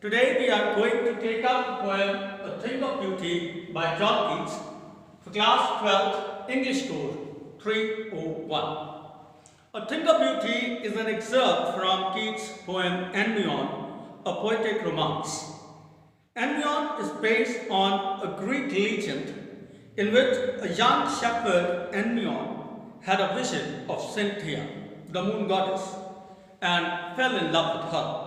Today we are going to take up the poem A Thing of Beauty by John Keats for class 12 English code 301. A Thing of Beauty is an excerpt from Keats' poem Endymion, a poetic romance. Endymion is based on a Greek legend in which a young shepherd, Endymion, had a vision of Cynthia, the moon goddess, and fell in love with her.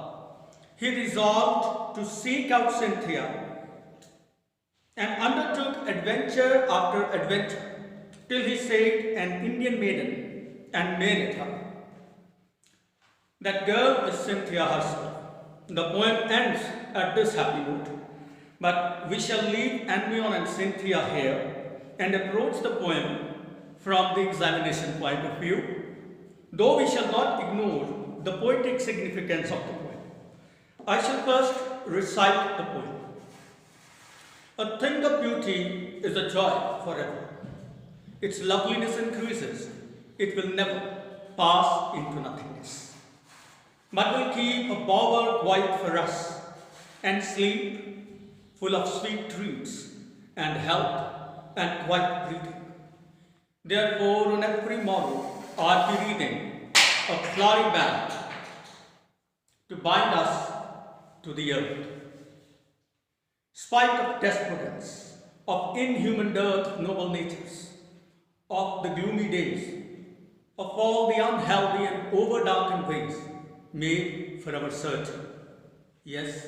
He resolved to seek out Cynthia and undertook adventure after adventure till he saved an Indian maiden and married her. That girl is Cynthia herself. The poem ends at this happy note, but we shall leave Endymion and Cynthia here and approach the poem from the examination point of view, though we shall not ignore the poetic significance of the poem. I shall first recite the poem. A thing of beauty is a joy forever. Its loveliness increases. It will never pass into nothingness, but will keep a bower quiet for us, and sleep full of sweet dreams, and health and quiet breathing. Therefore, on every morrow, are we reading a flowery band to bind us to the earth. Spite of despotence, of inhuman dearth, noble natures, of the gloomy days, of all the unhealthy and over-darkened ways made for our searching. Yes,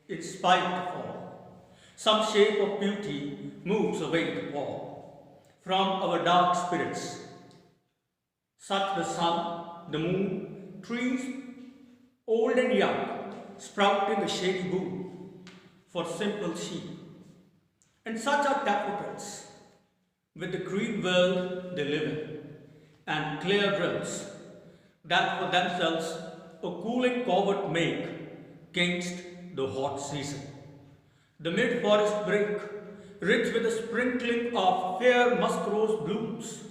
in spite of all, some shape of beauty moves away the pall from our dark spirits. Such the sun, the moon, trees, old and young, sprout in the shady boom for simple sheep. And such are daffodils with the green world they live in, and clear rills that for themselves a cooling covert make against the hot season. The mid-forest brake, rich with a sprinkling of fair musk rose blooms,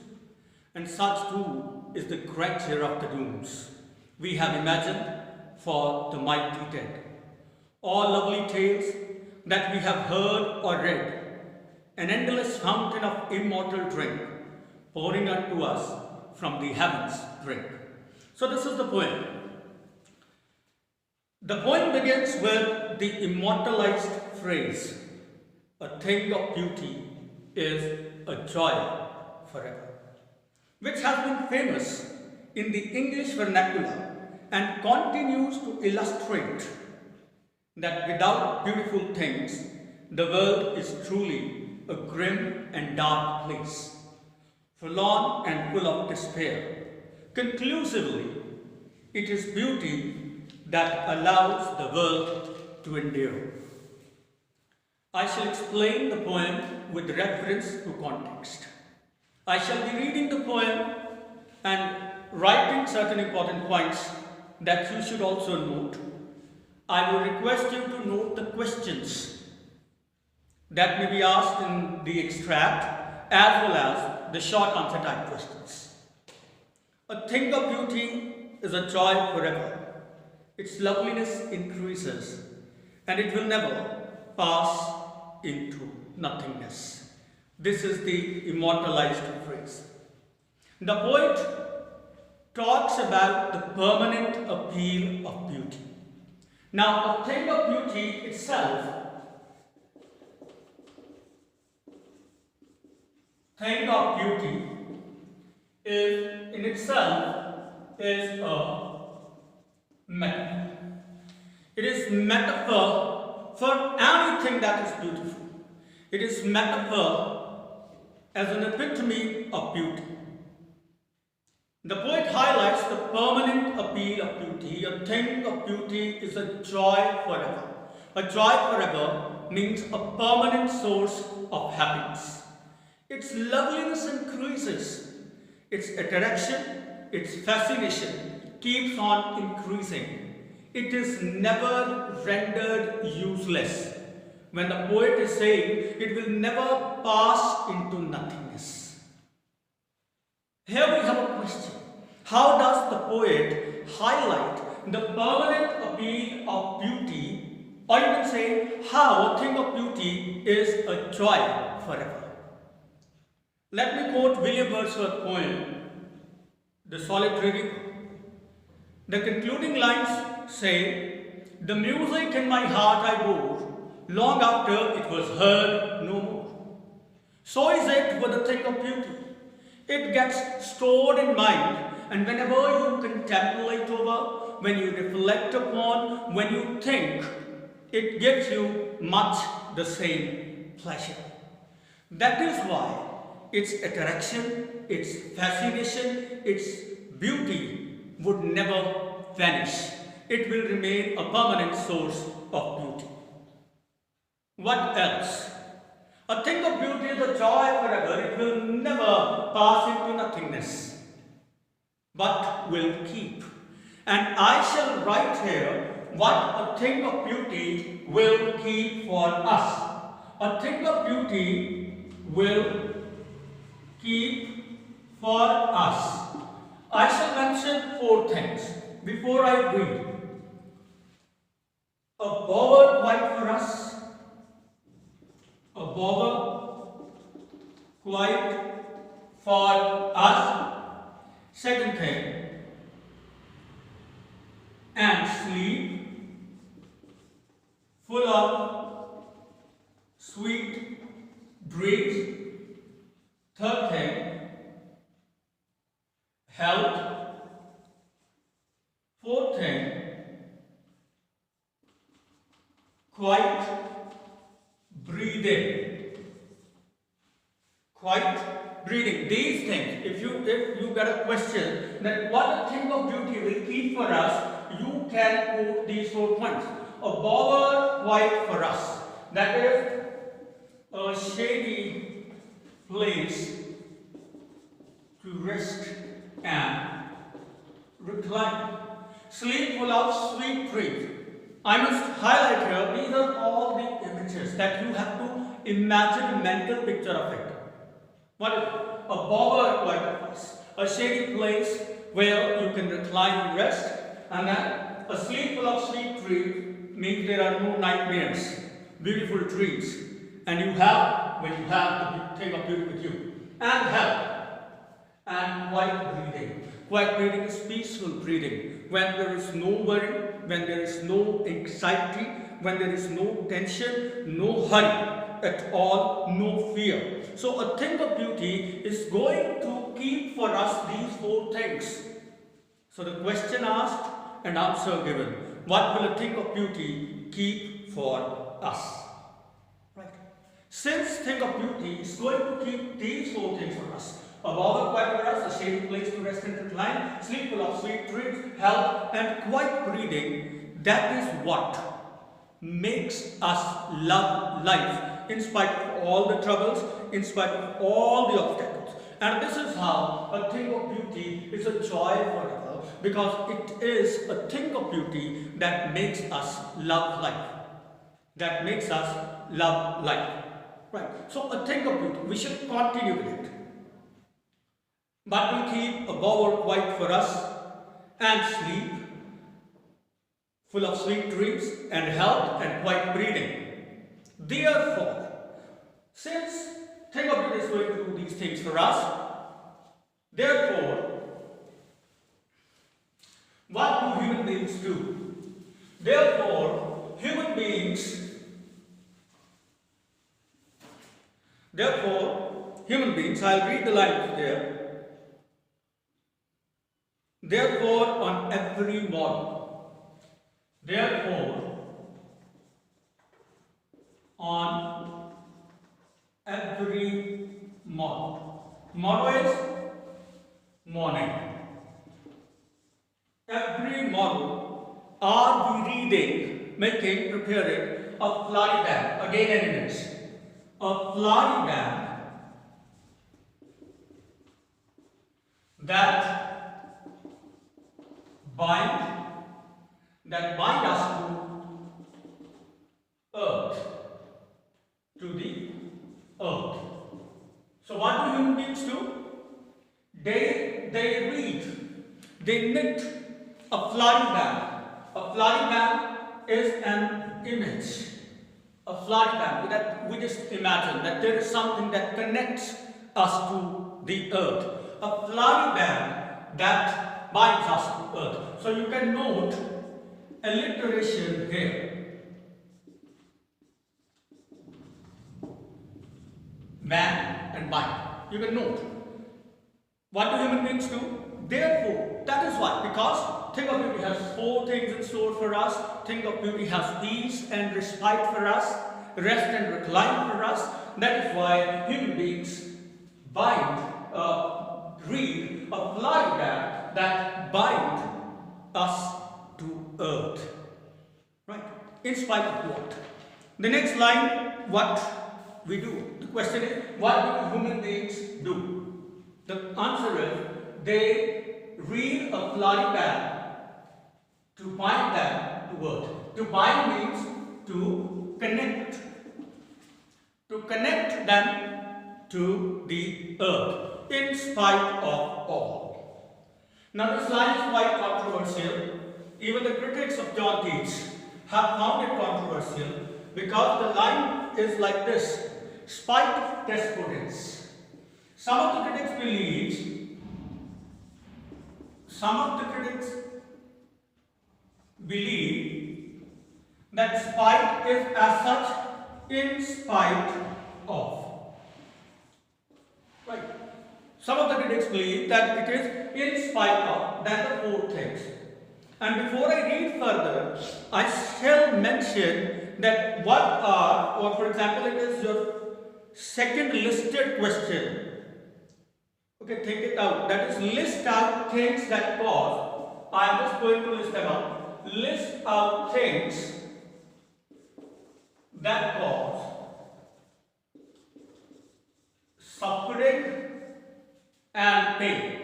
and such too is the grandeur of the dooms we have imagined for the mighty dead. All lovely tales that we have heard or read, an endless fountain of immortal drink pouring unto us from the heavens drink. So this is the poem. The poem begins with the immortalized phrase, a thing of beauty is a joy forever, which has been famous in the English vernacular and continues to illustrate that without beautiful things, the world is truly a grim and dark place, forlorn and full of despair. Conclusively, it is beauty that allows the world to endure. I shall explain the poem with reference to context. I shall be reading the poem and writing certain important points that you should also note. I will request you to note the questions that may be asked in the extract as well as the short answer type questions. A thing of beauty is a joy forever. Its loveliness increases and it will never pass into nothingness. This is the immortalized phrase. The poet talks about the permanent appeal of beauty. Now, a thing of beauty itself, thing of beauty is in itself is a metaphor. It is metaphor for anything that is beautiful. It is metaphor as an epitome of beauty. The poet highlights the permanent appeal of beauty. A thing of beauty is a joy forever. A joy forever means a permanent source of happiness. Its loveliness increases. Its attraction, its fascination keeps on increasing. It is never rendered useless. When the poet is saying it will never pass into nothingness. Here we have a question. How does the poet highlight the permanent appeal of beauty Or you can say how a thing of beauty is a joy forever. Let me quote William Wordsworth's poem, The Solitary Reaper. The concluding lines say, "The music in my heart I bore, long after it was heard no more." So is it with a thing of beauty. It gets stored in mind, and whenever you contemplate over, when you reflect upon, when you think, it gives you much the same pleasure. That is why its attraction, its fascination, its beauty would never vanish. It will remain a permanent source of beauty. What else? A thing of beauty is a joy forever. It will never pass into nothingness, but will keep. And I shall write here what a thing of beauty will keep for us. A thing of beauty will keep for us. I shall mention 4 things before I read. A bower quite for us. A bower quite for us. Second thing, and sleep full of sweet dreams. Third thing, health. Fourth thing, quiet breathing. Quiet breathing. These things, if you get a question that what a thing of beauty will keep for us, you can quote these 4 points. A bower quiet for us. That is a shady place to rest and recline. Sleep full of sweet dreams. I must highlight here, these are all the images that you have to imagine a mental picture of it. What is it? A bower quiet for us. A shady place where you can recline and rest. And then a sleep full of sweet dreams means there are no nightmares. Beautiful dreams. And you have, when you have the thing of beauty with you. And health. And quiet breathing. Quiet breathing is peaceful breathing. When there is no worry, when there is no anxiety, when there is no tension, no hurry at all, no fear. So a thing of beauty is going to keep for us these 4 things. So the question asked and answer given. What will a thing of beauty keep for us? Right. Since thing of beauty is going to keep these 4 things for us. A bower quiet for us, a shady place to rest and recline, sleep full of sweet dreams, health and quiet breathing. That is what makes us love life in spite of all the troubles, in spite of all the obstacles. And this is how a thing of beauty is a joy forever, because it is a thing of beauty that makes us love life. That makes us love life. Right. So a thing of beauty, we should continue with it. But we keep a bower quiet for us and sleep full of sweet dreams and health and quiet breathing. Therefore, since thing of beauty is going to do these things for us, therefore, what do human beings do? Therefore, human beings, I'll read the lines there. Therefore, on every morning, therefore, on every morning. Tomorrow is morning. Every morning, are we reading, making, preparing a flowery band? Again an image. A flowery band that bind us to earth, to the earth. So what do human beings do? They read, they knit a flowery band. A flowery band is an image. a flower band, that we just imagine that there is something that connects us to the earth. A flowery band that binds us to earth. So you can note alliteration here. Band and bind. You can note. What do human beings do? Therefore, that is why, because think of beauty has 4 things in store for us. Think of beauty has ease and respite for us, rest and recline for us. That is why human beings read a flowery band that bind us to earth. Right? In spite of what? The next line, what we do. The question is, what do human beings do? The answer is, they read a flowery band to bind them to earth. To bind means to connect. To connect them to the earth, in spite of all. Now this line is quite controversial. Even the critics of John Keats have found it controversial because the line is like this: spite of despotence. Some of the critics believe that spite is as such in spite of. Right. Some of the critics believe that it is in spite of, that the 4 things. And before I read further, I shall mention that what are, or for example, it is your second listed question. Okay, take it out. That is, list out things that cause. I am just going to list them out. List out things that cause suffering and pain.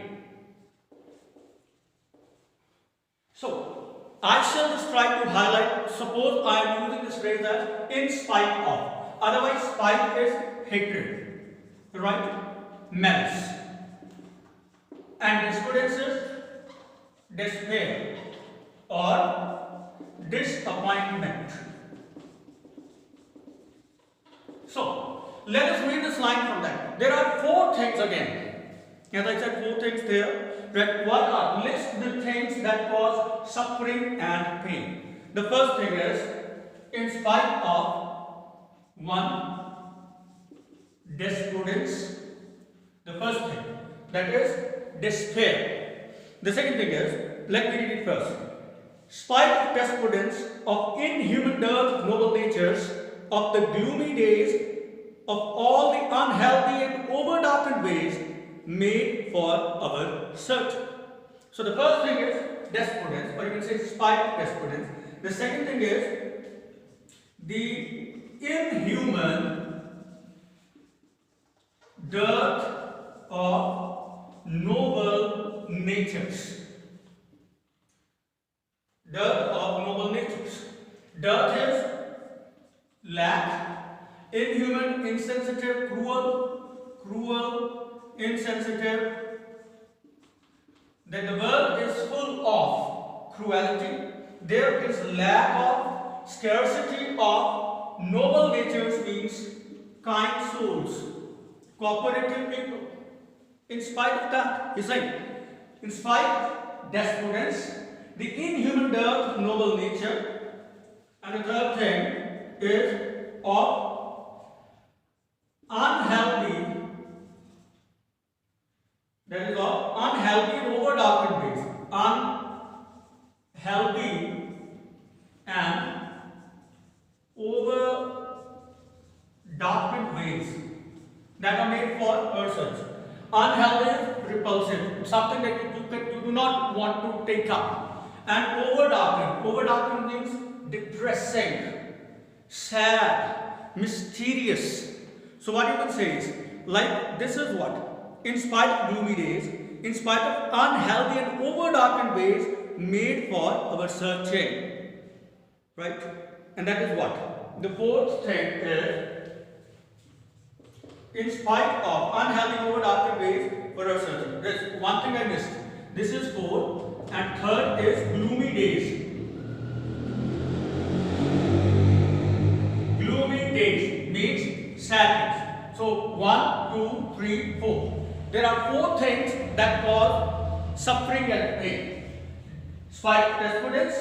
So, I shall just try to highlight, suppose I am using this phrase as in spite of. Otherwise, spite is hatred, right? Malice. And despotence is despair or disappointment. So, let us read this line from that. There are 4 things again. As I said, 4 things there. That what are? List the things that cause suffering and pain. The first thing is, in spite of 1, despotence. The first thing, that is despair. The second thing is, let me read it first. Spite of despotence, of inhuman dearth of noble natures, of the gloomy days, of all the unhealthy and over-darkened ways made for our search. So the first thing is despotence, or you can say spite of despotence. The second thing is the inhuman dearth of noble natures. Dearth of noble natures. Dearth is lack, inhuman, insensitive, cruel, insensitive. Then the world is full of cruelty. There is lack of, scarcity of noble natures, means kind souls, cooperative people. In spite of that, he's saying, in spite of despotence, the inhuman dearth of noble nature, and the third thing is of unhealthy, that is of unhealthy and over darkened ways. Unhealthy and over darkened ways that are made for persons. Unhealthy is repulsive, something that you do not want to take up. And over darkened means depressing, sad, mysterious. So what you can say is, like, this is what? In spite of gloomy days, in spite of unhealthy and over darkened ways made for our searching. Right? And that is what? The fourth thing is, in spite of unhealthy over darkened ways for our searching. There's one thing I missed. This is 4, and third is gloomy days. Gloomy days means sad days. So 1, 2, 3, 4. There are 4 things that cause suffering and pain. Spite despondence,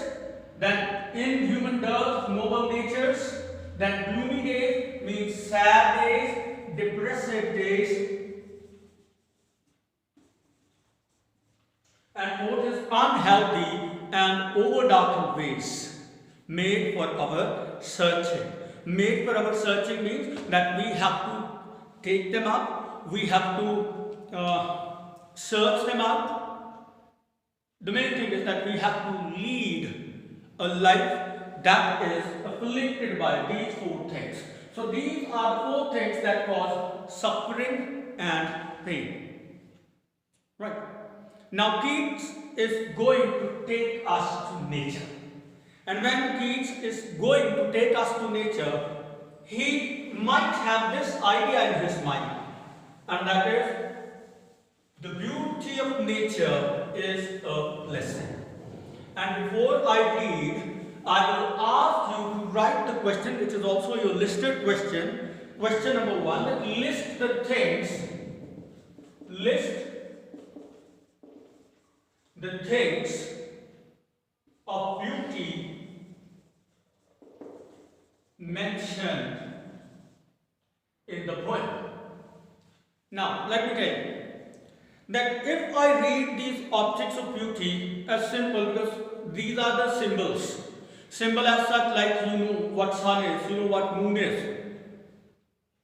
then inhuman dearth, noble natures, then gloomy days means sad days, depressive days, and fourth is unhealthy and over-darkened ways made for our searching. Made for our searching means that we have to take them up, we have to search them out. The main thing is that we have to lead a life that is afflicted by these 4 things. So these are the 4 things that cause suffering and pain. Right. Now Keats is going to take us to nature. And when Keats is going to take us to nature, he might have this idea in his mind. And that is, the beauty of nature is a blessing. And before I read, I will ask you to write the question, which is also your listed question. Question number 1, that list the things of beauty mentioned in the poem. Now, let me tell you that if I read these objects of beauty as simple, because these are the symbols. Symbol as such, like you know what sun is, you know what moon is.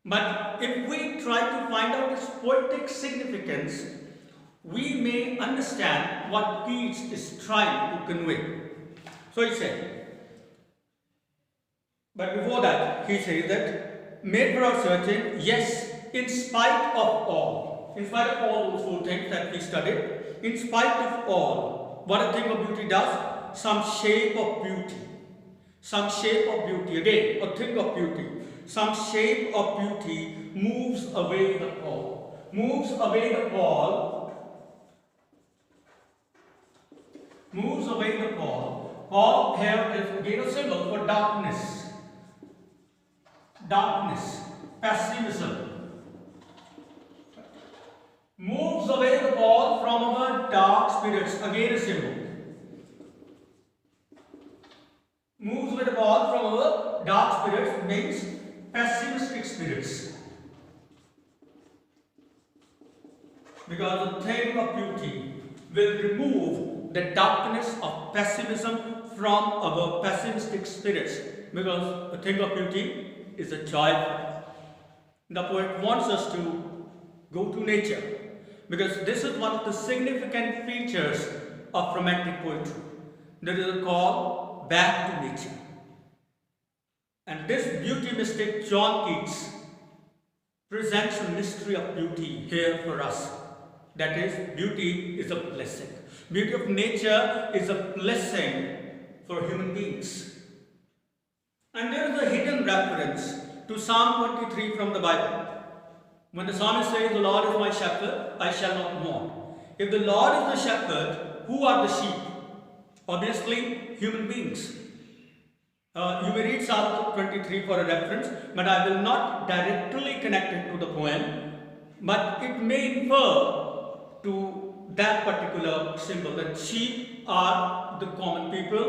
But if we try to find out its poetic significance, we may understand what Keats is trying to convey. So he said, but before that, he says that made for our searching, yes, in spite of all those 4 things that we studied, in spite of all, what a thing of beauty does, some shape of beauty, again, a thing of beauty, some shape of beauty moves away the pall. Pall here is again a symbol for darkness, pessimism. Moves away the pall from our dark spirits, again a symbol. Moves away the pall from our dark spirits means pessimistic spirits. Because the thing of beauty will remove the darkness of pessimism from our pessimistic spirits. Because the thing of beauty is a joy. The poet wants us to go to nature, because this is one of the significant features of romantic poetry. There is a call back to nature. And this beauty mystic John Keats presents a mystery of beauty here for us. That is, beauty is a blessing. Beauty of nature is a blessing for human beings. And there is a hidden reference to Psalm 23 from the Bible. When the psalmist says, "The Lord is my shepherd, I shall not want." If the Lord is the shepherd, who are the sheep? Obviously, human beings. You may read Psalm 23 for a reference, but I will not directly connect it to the poem. But it may infer to that particular symbol, that sheep are the common people,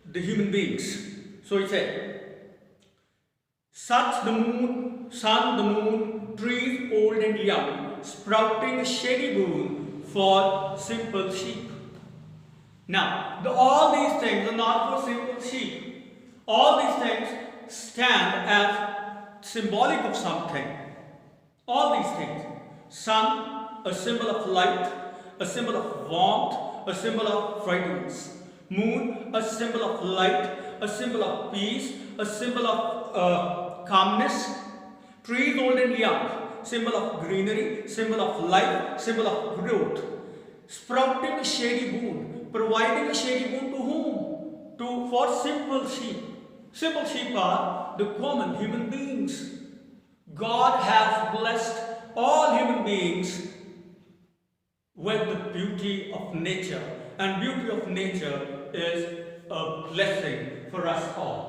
the human beings. So he said, "Such the moon, sun, the moon, trees old and young, sprouting a shady boon for simple sheep." Now, all these things are not for simple sheep. All these things stand as symbolic of something. All these things. Sun, a symbol of light, a symbol of warmth, a symbol of fragrance. Moon, a symbol of light, a symbol of peace, a symbol of calmness. Trees old and young, symbol of greenery, symbol of life, symbol of growth. Sprouting a shady boon, providing a shady boon to whom? For simple sheep. Simple sheep are the common human beings. God has blessed all human beings with the beauty of nature, and beauty of nature is a blessing for us all.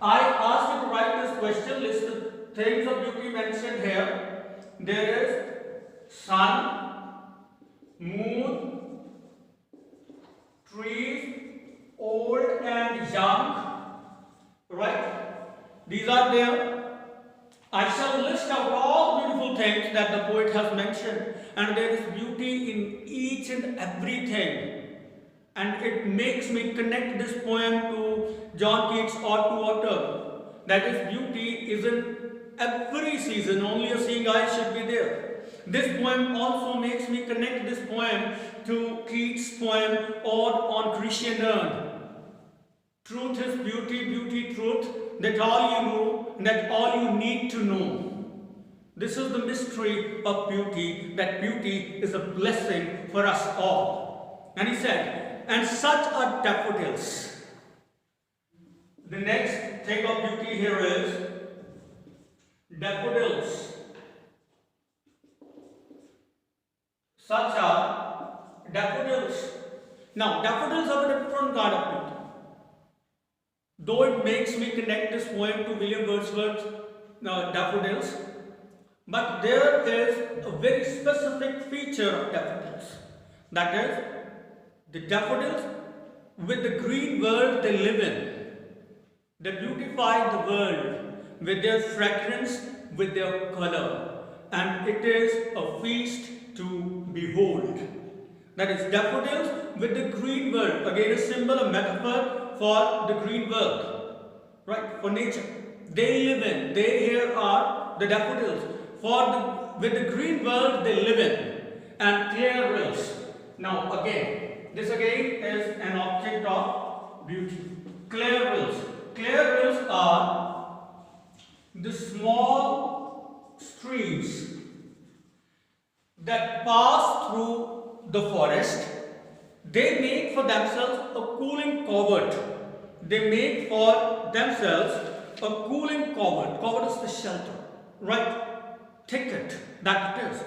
I asked you to write this question, list the things of beauty mentioned here. There is sun, moon, trees, old and young, right? These are there. I shall list out all the beautiful things that the poet has mentioned, and there is beauty in each and everything. And it makes me connect this poem to John Keats' Ode to Autumn. That is, beauty is in every season, only a seeing eye should be there. This poem also makes me connect this poem to Keats' poem Ode on Christian Urn. Truth is beauty, beauty truth, that all you know, that all you need to know. This is the mystery of beauty, that beauty is a blessing for us all. And he said, and such are daffodils. The next thing of beauty here is daffodils. Such are daffodils. Now, daffodils have a different kind of beauty. Though it makes me connect this poem to William Wordsworth's daffodils, but there is a very specific feature of daffodils. That is, the daffodils, with the green world they live in, they beautify the world with their fragrance, with their color, and it is a feast to behold. That is, daffodils with the green world, again a symbol, a metaphor for the green world, right, for nature. They live in, they here are the daffodils, with the green world they live in, and clear rills. Now again, this again is an object of beauty. Clear rills. Clear rills are the small streams that pass through the forest. They make for themselves a cooling covert. They make for themselves a cooling covert. Covert is the shelter, right? Thicket, that it is.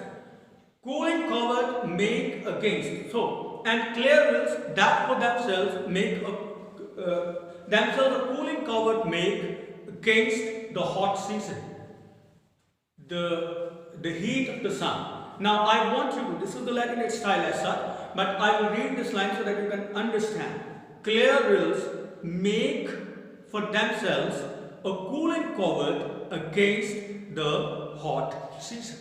Cooling covert make against. So, and clear rills that for themselves make themselves a cooling covert make against the hot season, the heat of the sun. Now I want you to, this is the Latinate style as such, but I will read this line so that you can understand. Clear rills make for themselves a cooling covert against the hot season.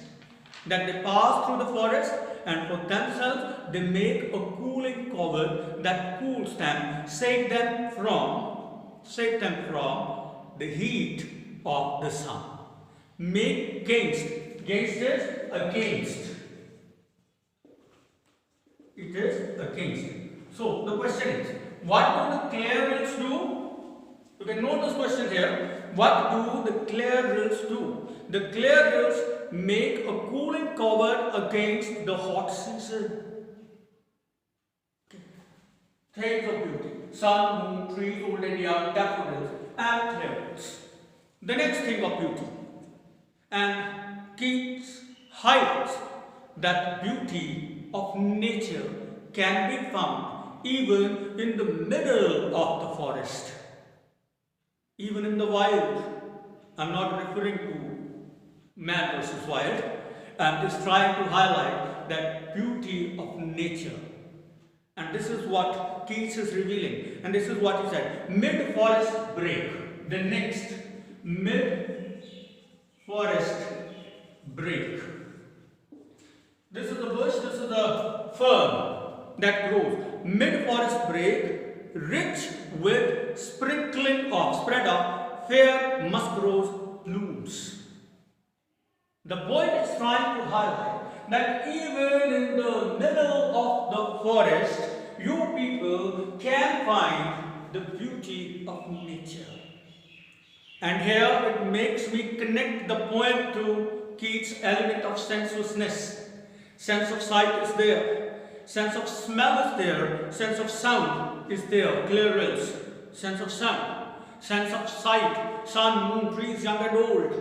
That they pass through the forest, and for themselves they make a cooling covert that cools them, save them from the heat of the sun. Make against is against. It is against. So the question is, what do the clear rills do? You can note this question here. What do the clear rills do? The clear rills make a cooling covert against the hot season. Okay. Things of beauty. Sun, moon, trees, old and young, daffodils, and clear rills. The next thing of beauty. And Keats highlights that beauty of nature can be found even in the middle of the forest, even in the wild. I'm not referring to man versus wild. I'm just trying to highlight that beauty of nature. And this is what Keats is revealing. And this is what he said. Mid-forest break. The next mid-forest break. This is the bush, this is the fern that grows. Mid-forest break, rich with spread of fair musk rose blooms. The poet is trying to highlight that even in the middle of the forest, you people can find the beauty of nature. And here it makes me connect the poem to Keats' element of sensuousness. Sense of sight is there. Sense of smell is there. Sense of sound is there. Clear rills. Sense of sound. Sense of sight. Sun, moon, trees, young and old.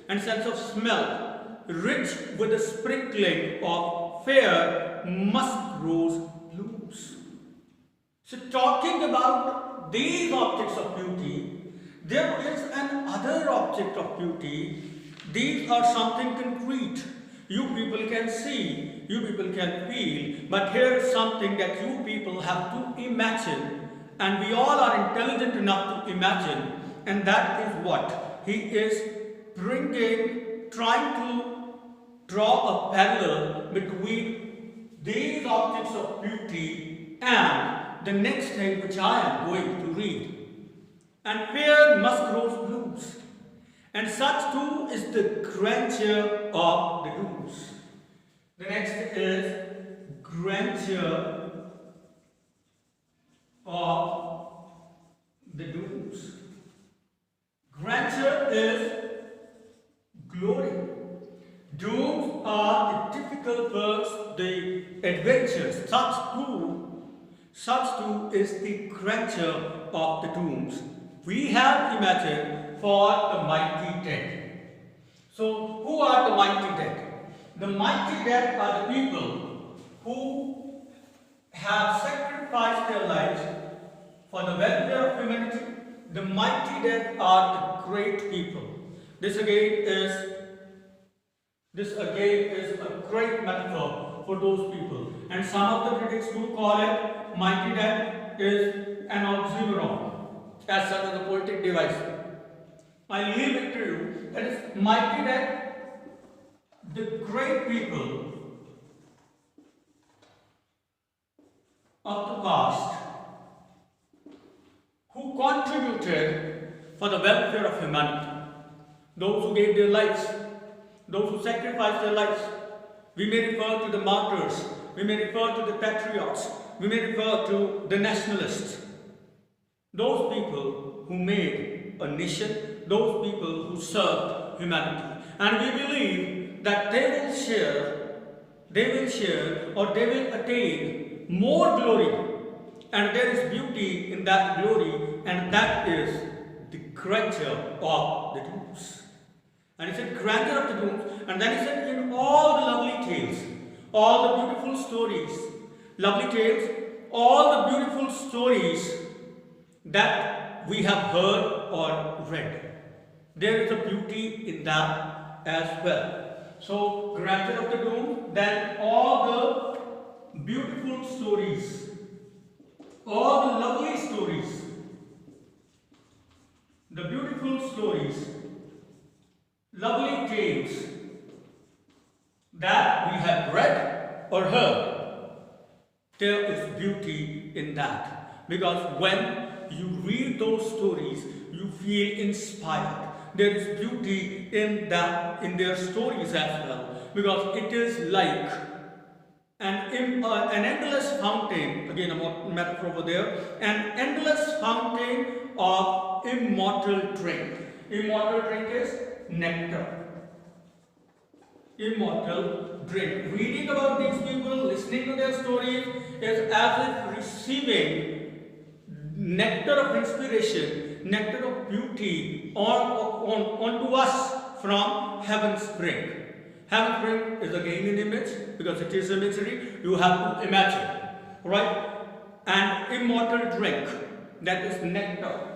And sense of smell. Rich with a sprinkling of fair musk rose blooms. So talking about these objects of beauty, There is an other object of beauty. These are something concrete. You people can see, you people can feel, but here is something that you people have to imagine, and we all are intelligent enough to imagine, and that is what he is trying to draw a parallel between these objects of beauty and the next thing which I am going to read. And fair muskrose blooms, and such too is the grandeur of the dooms. The next is grandeur of the dooms. Grandeur is glory. Dooms are the typical words, the adventures. Such too is the grandeur of the dooms. We have imagined for the mighty dead. So, who are the mighty dead? The mighty dead are the people who have sacrificed their lives for the welfare of humanity. The mighty dead are the great people. This again is a great metaphor for those people. And some of the critics do call it mighty dead is an oxymoron, as such as a poetic device. I leave it to you. That is mighty dead, the great people of the past who contributed for the welfare of humanity. Those who gave their lives, those who sacrificed their lives. We may refer to the martyrs, we may refer to the patriots, we may refer to the nationalists. Those people who made a nation, those people who served humanity. And we believe that they will share or they will attain more glory. And there is beauty in that glory, and that is the grandeur of the dooms. And he said grandeur of the dooms, and then he said in all the lovely tales, all the beautiful stories, lovely tales, all the beautiful stories that we have heard or read. There is a beauty in that as well. So, grandeur of the doom, then all the beautiful stories, all the lovely stories, the beautiful stories, lovely tales that we have read or heard, there is beauty in that. Because when you read those stories, you feel inspired. There is beauty in that, in their stories as well, because it is like an endless fountain. Again, a metaphor over there. An endless fountain of immortal drink. Immortal drink is nectar. Immortal drink. Reading about these people, listening to their stories, is as if receiving nectar of inspiration, nectar of beauty onto us from heaven's brink. Heaven's brink is again an image, because it is imagery, you have to imagine, right? An immortal drink, that is nectar.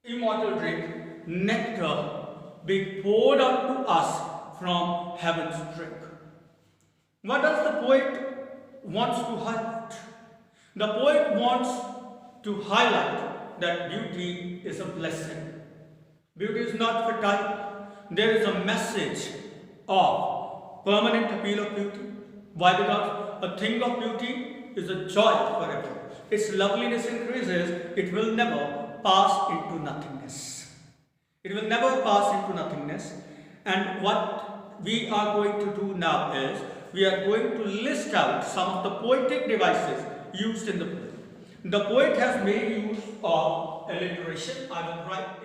Immortal drink, nectar being poured out to us from heaven's drink. What does the poet wants to highlight? The poet wants to highlight that beauty is a blessing. Beauty is not fertile. There is a message of permanent appeal of beauty. Why? Because a thing of beauty is a joy forever. Its loveliness increases, it will never pass into nothingness. It will never pass into nothingness. And what we are going to do now is, we are going to list out some of the poetic devices used in the poem. The poet has made use of alliteration. I will write